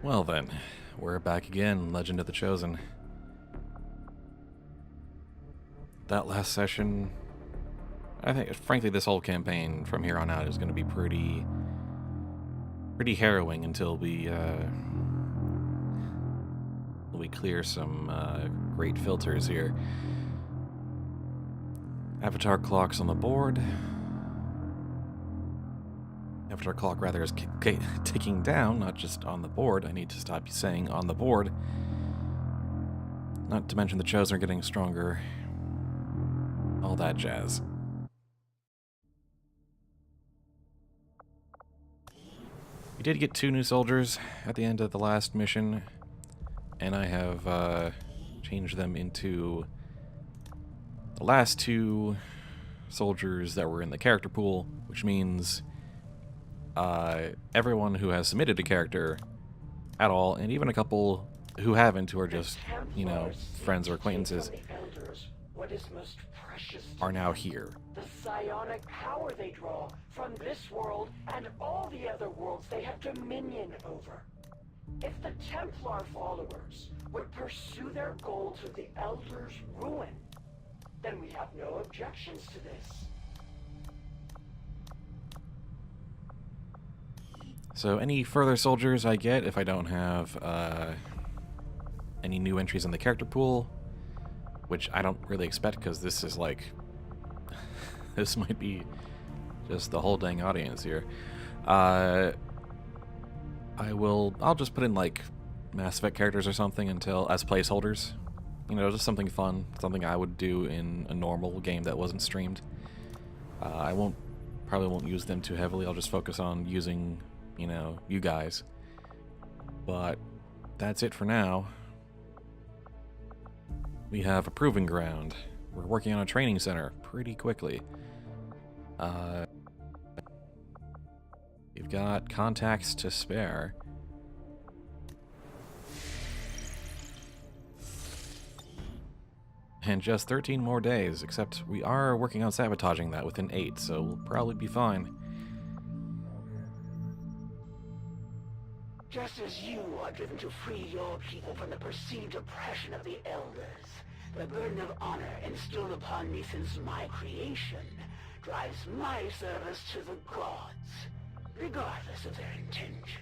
Well then, we're back again, Legend of the Chosen. That last session, I think, frankly, this whole campaign from here on out is going to be pretty harrowing until we clear some great filters here. Avatar clock's on the board. Avatar clock, rather, is ticking down, not just on the board. I need to stop saying on the board. Not to mention the Chosen are getting stronger. All that jazz. We did get 2 new soldiers at the end of the last mission, and I have changed them into the last 2 soldiers that were in the character pool, which means everyone who has submitted a character at all, and even a couple who haven't, who are just, you know, friends or acquaintances, are now here. The psionic power they draw from this world and all the other worlds they have dominion over. If the Templar followers would pursue their goal to the Elders' ruin, then we have no objections to this. So any further soldiers I get, if I don't have any new entries in the character pool, which I don't really expect because this is like, this might be just the whole dang audience here. I'll just put in like Mass Effect characters or something until, as placeholders. You know, just something fun, something I would do in a normal game that wasn't streamed. I probably won't use them too heavily. I'll just focus on using, you know, you guys. But that's it for now. We have a proving ground. We're working on a training center pretty quickly. We've got contacts to spare. And just 13 more days, except we are working on sabotaging that within 8, so we'll probably be fine. Just as you are driven to free your people from the perceived oppression of the Elders, the burden of honor instilled upon me since my creation drives my service to the gods, regardless of their intention.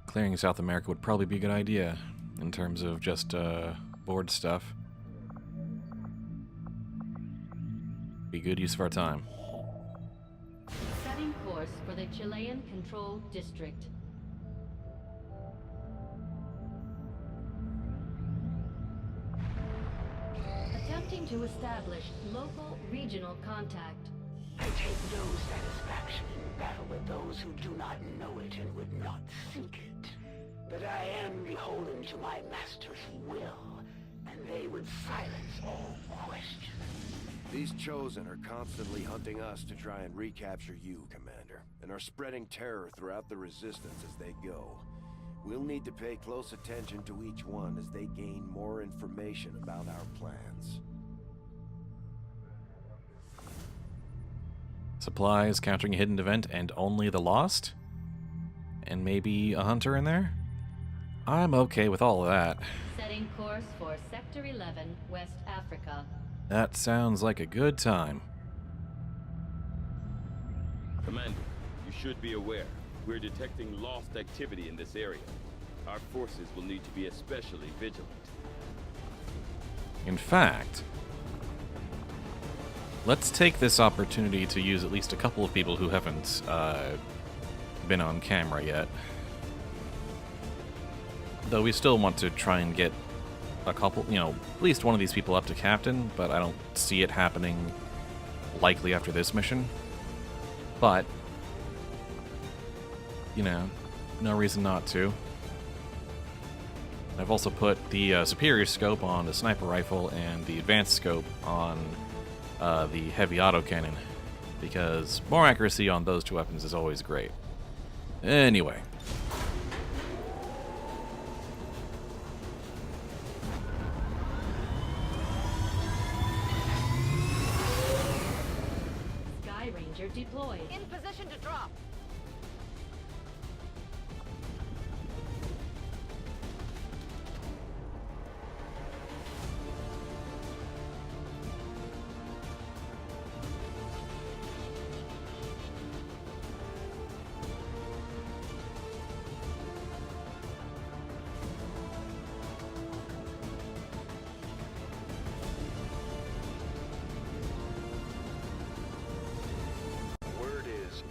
Clearing South America would probably be a good idea, in terms of just board stuff. Be good use of our time. Setting course for the Chilean Controlled District. Attempting to establish local regional contact. I take no satisfaction in battle with those who do not know it and would not seek it. But I am beholden to my master's will, and they would silence all questions. These Chosen are constantly hunting us to try and recapture you, Commander, and are spreading terror throughout the Resistance as they go. We'll need to pay close attention to each one as they gain more information about our plans. Supplies, countering a hidden event, and only the lost? And maybe a hunter in there? I'm okay with all of that. Setting course for Sector 11, West Africa. That sounds like a good time. Commander, you should be aware. We're detecting lost activity in this area. Our forces will need to be especially vigilant. In fact, let's take this opportunity to use at least a couple of people who haven't been on camera yet. Though we still want to try and get a couple, you know, at least one of these people up to captain, but I don't see it happening likely after this mission. But, you know, no reason not to. I've also put the superior scope on the sniper rifle and the advanced scope on the heavy autocannon, because more accuracy on those 2 weapons is always great. Anyway. Scavenger deployed. In position to drop.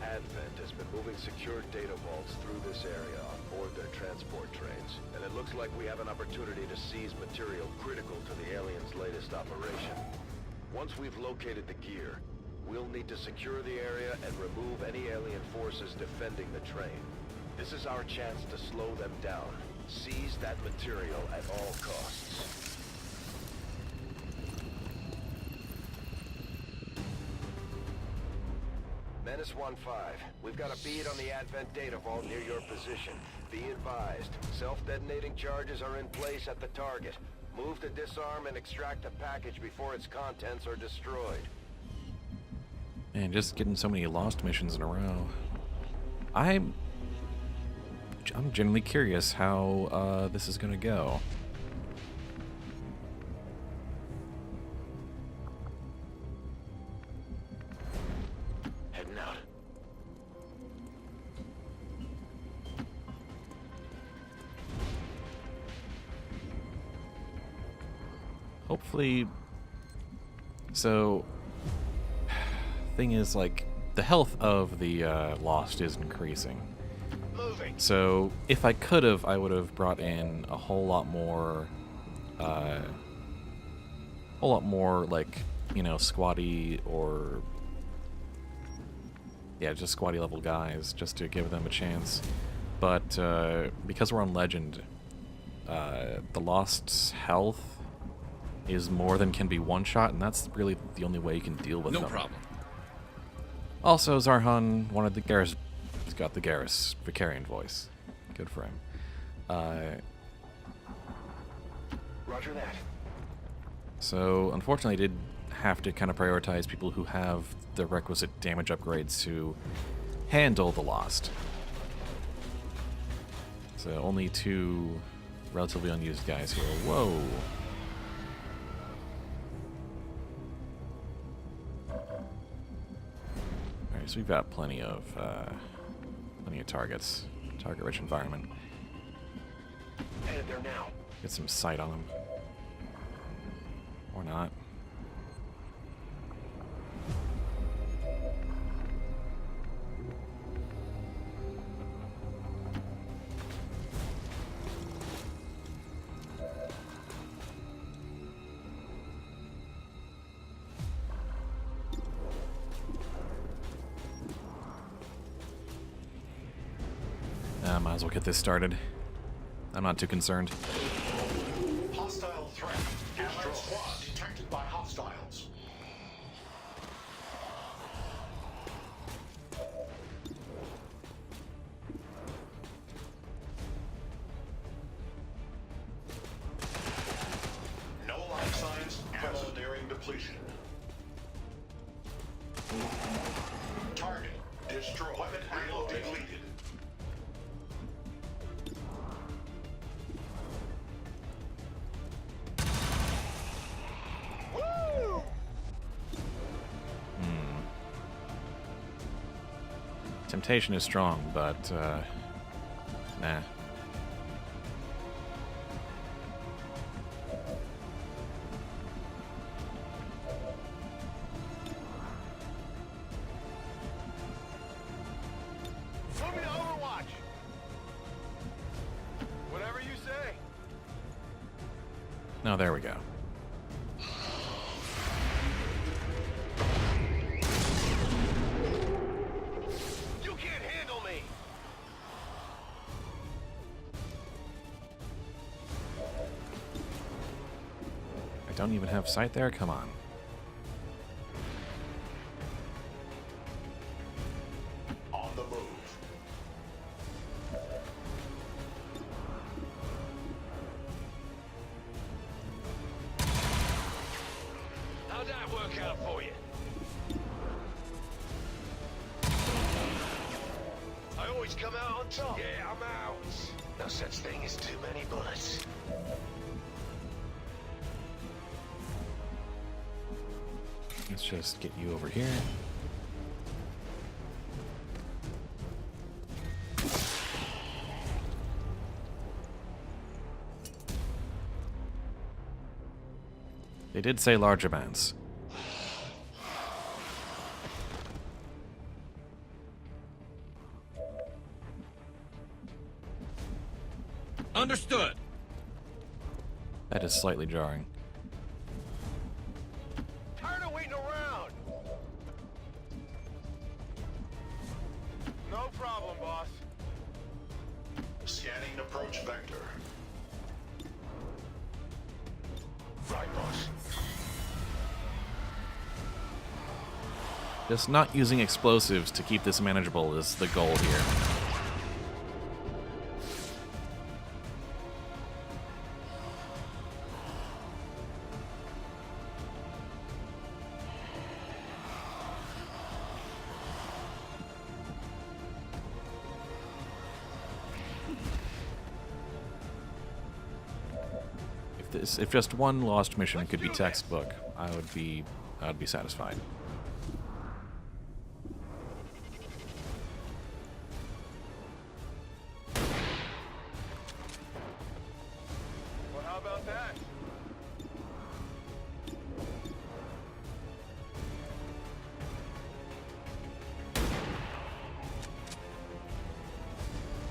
Advent has been moving secure data vaults through this area on board their transport trains, and it looks like we have an opportunity to seize material critical to the aliens' latest operation. Once we've located the gear, we'll need to secure the area and remove any alien forces defending the train. This is our chance to slow them down. Seize that material at all costs. Menace 1-5, we've got a bead on the Advent data vault near your position. Be advised, self-detonating charges are in place at the target. Move to disarm and extract the package before its contents are destroyed. Man, just getting so many Lost missions in a row. I'm genuinely curious how this is gonna go. Hopefully, so thing is, like, the health of the Lost is increasing. So if I could have, I would have brought in a whole lot more like, you know, squatty or yeah, just squatty level guys, just to give them a chance. But because we're on Legend, the Lost's health is more than can be one-shot, and that's really the only way you can deal with them. No problem. Also, Zarhan wanted the Garrus. He's got the Garrus Vicarian voice. Good for him. Roger that. So, unfortunately, I did have to kind of prioritize people who have the requisite damage upgrades to handle the Lost. So, only 2 relatively unused guys here. Whoa! Alright, so we've got plenty of targets. Target-rich environment. Headed there now. Get some sight on them. Or not. Might as well get this started. I'm not too concerned. Hostile threat. Allied squad detected by hostiles. No life signs. Ammo nearing depletion. Target destroyed. Weapon ammo depleted. Temptation is strong, but, nah. Moving to Overwatch. Whatever you say. No, there we go. Don't even have sight there? Come on. On the move. How'd that work out for you? always come out on top. Yeah, I'm out. No such thing as too many bullets. Let's just get you over here. They did say large amounts. Understood. That is slightly jarring. Tired of waiting around. No problem, boss. Scanning approach vector. Right, boss. Just not using explosives to keep this manageable is the goal here. If just one lost mission could be textbook, I would be satisfied. Well, how about that?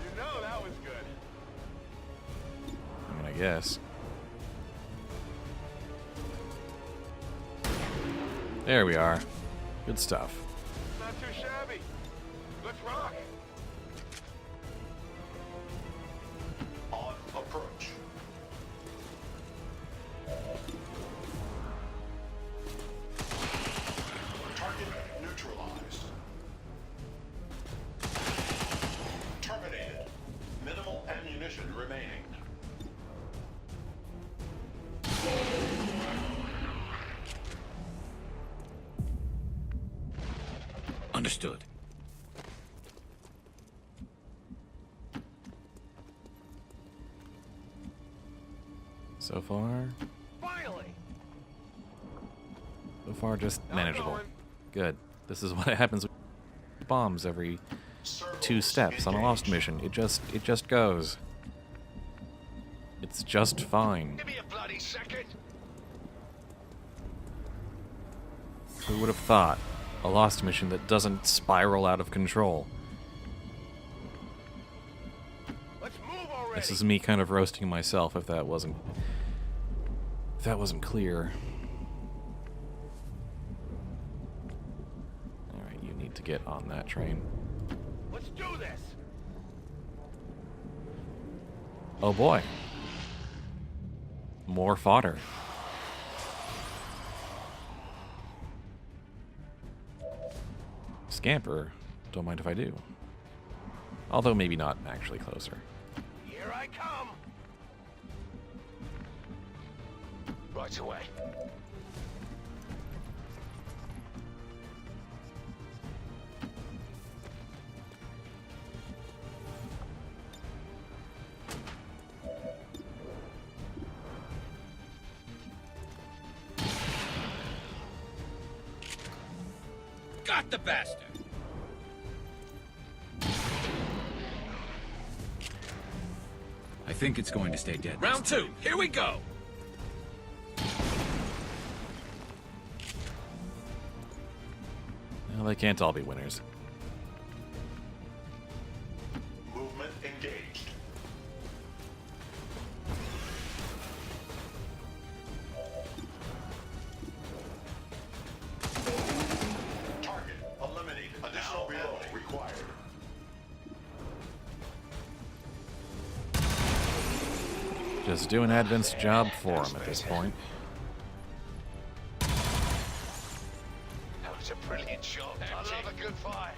You know that was good. I mean, I guess. There we are. Good stuff. Not too shabby. Let's rock. On approach. Target neutralized. Terminated. Minimal ammunition remaining. Understood. So far, Finally. just Not manageable. going. Good. This is what happens with bombs every 2 steps on a lost mission. It just goes. It's just fine. Give me a bloody second. Who would have thought? A lost mission that doesn't spiral out of control. Let's move already. This is me kind of roasting myself if that wasn't clear. Alright, you need to get on that train. Let's do this. Oh boy. More fodder. Scamper. Don't mind if I do. Although maybe not actually closer. Here I come. Right away. Got the bastard. I think it's going to stay dead. Round 2. Here we go. Well, they can't all be winners. Movement engaged. Target eliminated. Additional ammo required. Just do an Advent's job for him at this point. That was a brilliant shot. I love a good fight.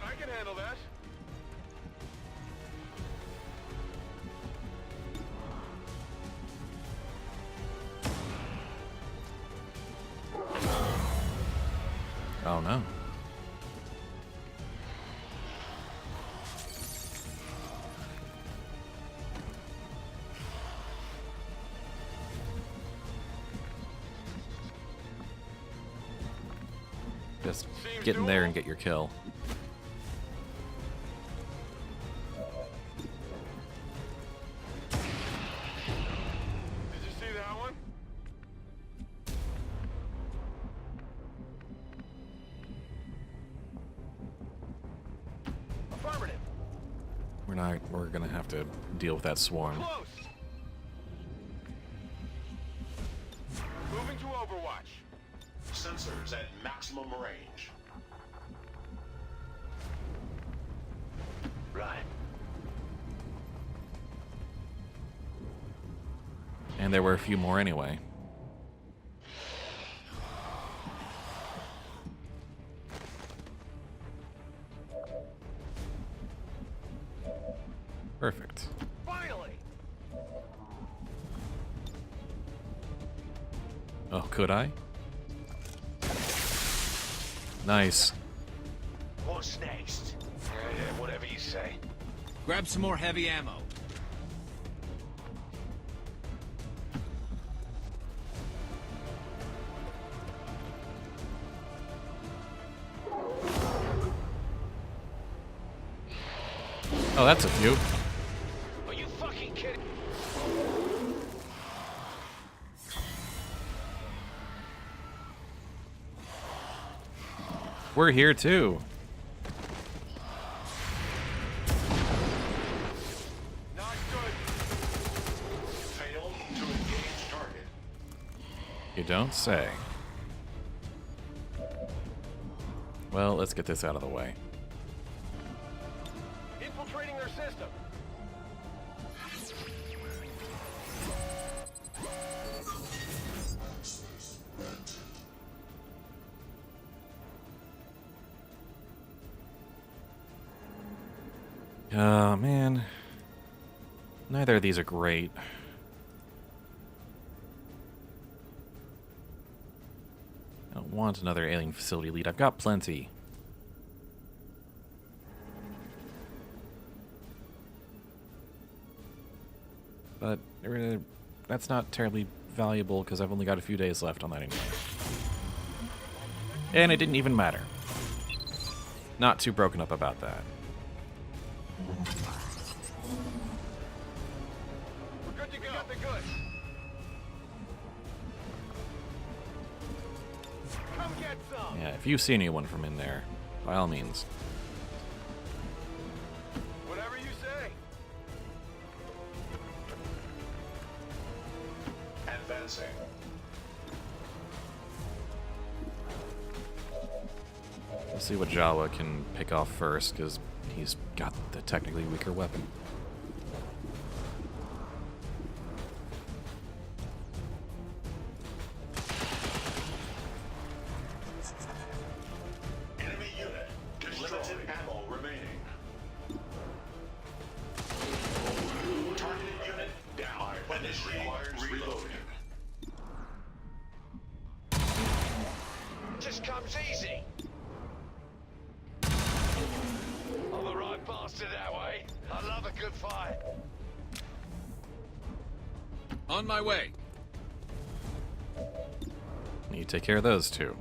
I can handle that. Oh no. Just get in there and get your kill. Did you see that one? Affirmative. We're gonna have to deal with that swarm. Close. Moving to Overwatch. Sensors at maximum range. Right. And there were a few more anyway. Perfect. Finally. Oh, could I? Nice. What's next? Whatever you say. Grab some more heavy ammo. Oh, that's a few. Are you fucking kidding? We're here too. Not good. Failed to engage target. You don't say. Well, let's get this out of the way. Infiltrating their system. Oh, man. Neither of these are great. I don't want another alien facility lead. I've got plenty. But that's not terribly valuable because I've only got a few days left on that anyway. And it didn't even matter. Not too broken up about that. We're good to go. Got the goods. Come get some. Yeah, if you see anyone from in there, by all means. Whatever you say. Advancing. Let's see what Jawa can pick off first, because he's got the technically weaker weapon. Enemy unit. Limited ammo remaining. Targeted unit down. Initiate reloading. Just comes easy. I'm the right bastard that way. I love a good fight. On my way. You take care of those two.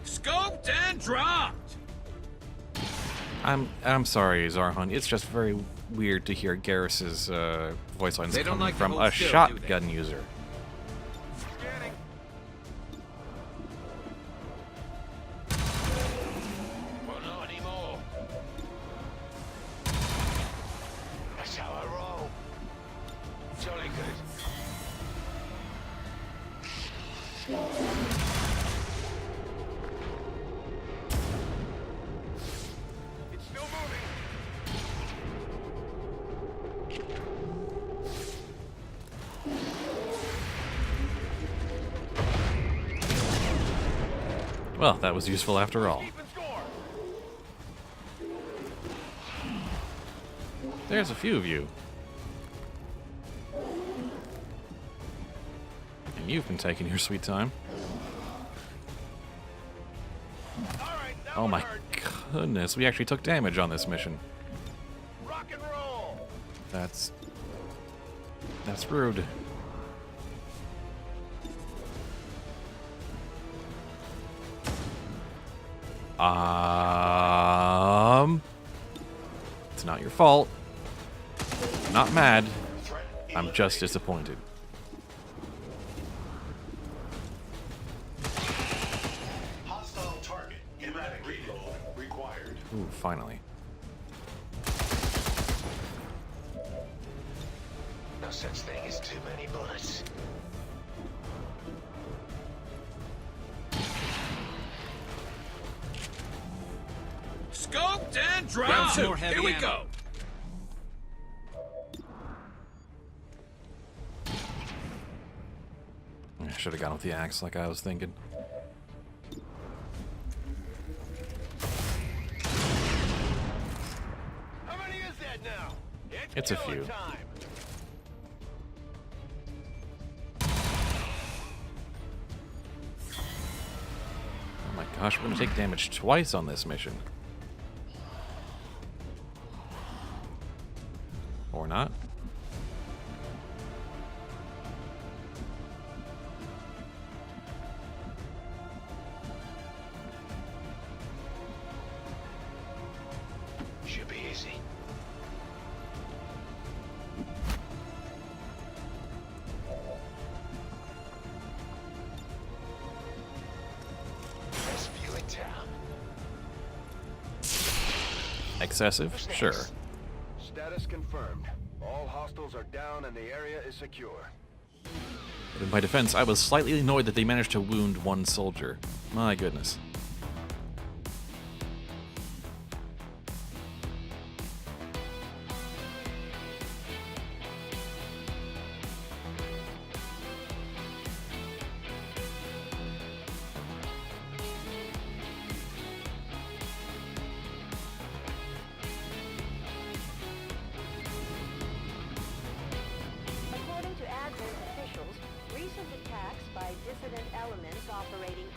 Scoped and dropped. I'm sorry, Zarhan. It's just very weird to hear Garrus's voice lines They don't coming like to from hold a still, do shotgun user. Scanning. Well, not anymore. That's how I roll. Jolly good. It's still moving. Well, that was useful after all. Keep and score. There's a few of you. And you've been taking your sweet time. All right, that Oh one my hurt. goodness, we actually took damage on this mission. Rock and roll. That's rude. It's not your fault. I'm not mad. I'm just disappointed. Hostile target. Pneumatic reload required. Ooh, finally. No such thing as too many bullets. Scoped and dropped. Here we go. I should have gone with the axe like I was thinking. How many is that now? It's a few. Time. Oh my gosh, we're gonna take damage twice on this mission. Or not. Should be easy. Best view in town. Excessive? Sure. Status confirmed. All hostiles are down and the area is secure. But in my defense, I was slightly annoyed that they managed to wound one soldier. My goodness. According to Advent officials, recent attacks by dissident elements operating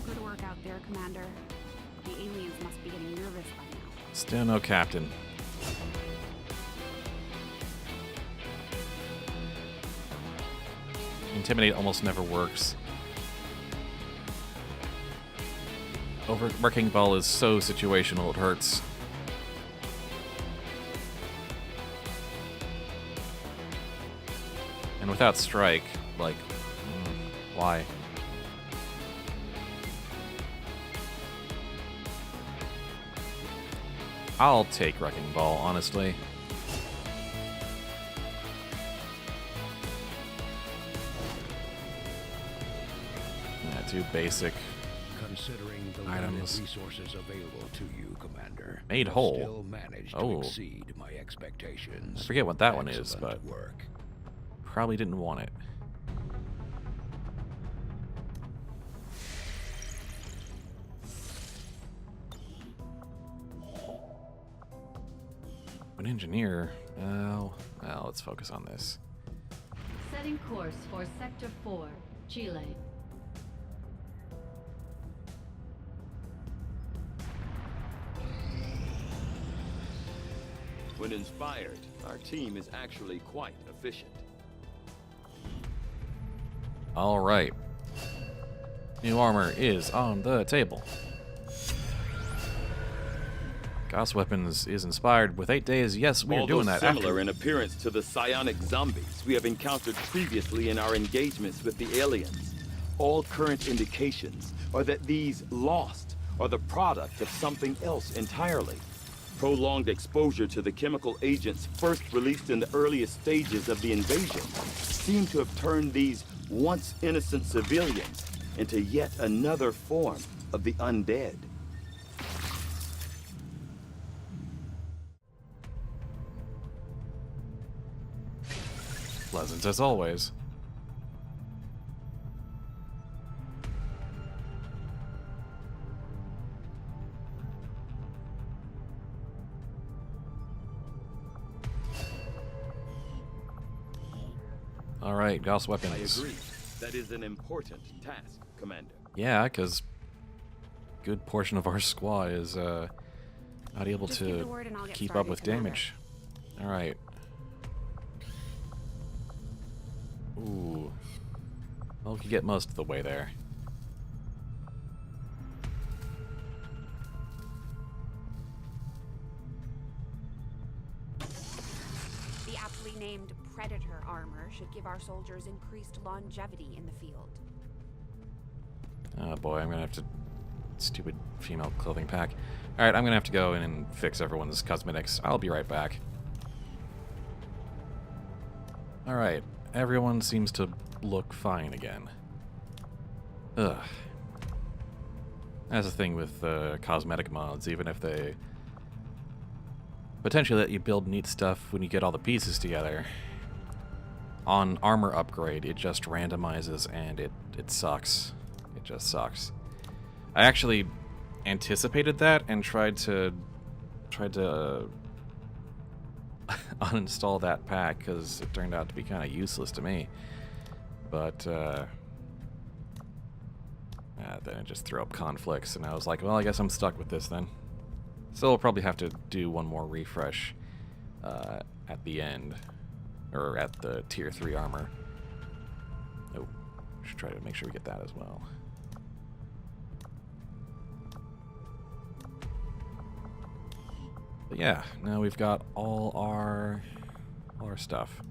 Good work out there, Commander. The aliens must be getting nervous by now. Still no captain. Intimidate almost never works. Wrecking ball is so situational, it hurts. And without strike, like, why? I'll take wrecking ball, honestly. Yeah, too basic. Considering the items. limited resources available to you, Commander, Made you whole. still managed to Oh. exceed my expectations. I forget what that one is, Excellent but work. probably didn't want it. An engineer. Oh, well, let's focus on this. Setting course for Sector 4, Chile. When inspired, our team is actually quite efficient. All right. New armor is on the table. Gauss Weapons is inspired with 8 days. Yes, we are doing that. Similar in appearance to the psionic zombies we have encountered previously in our engagements with the aliens. All current indications are that these lost are the product of something else entirely. Prolonged exposure to the chemical agents first released in the earliest stages of the invasion seem to have turned these once innocent civilians into yet another form of the undead. Pleasant as always. All right, Gauss Weapons. I agree. That is an important task, Commander. Yeah, because good portion of our squad is not able Just give the to word and I'll get keep up started, with Commander. damage. All right. Ooh. Well, we could get most of the way there. The aptly named Predator armor should give our soldiers increased longevity in the field. Oh boy, I'm gonna have to... Stupid female clothing pack. Alright, I'm gonna have to go in and fix everyone's cosmetics. I'll be right back. Alright, everyone seems to look fine again. Ugh. That's the thing with cosmetic mods, even if they potentially let you build neat stuff when you get all the pieces together. On armor upgrade, it just randomizes and it sucks. It just sucks. I actually anticipated that and tried to uninstall that pack because it turned out to be kind of useless to me. But then it just threw up conflicts, and I was like, well, I guess I'm stuck with this then. So I'll probably have to do one more refresh at the end, or at the tier 3 armor. Oh, should try to make sure we get that as well. But yeah, now we've got all our stuff.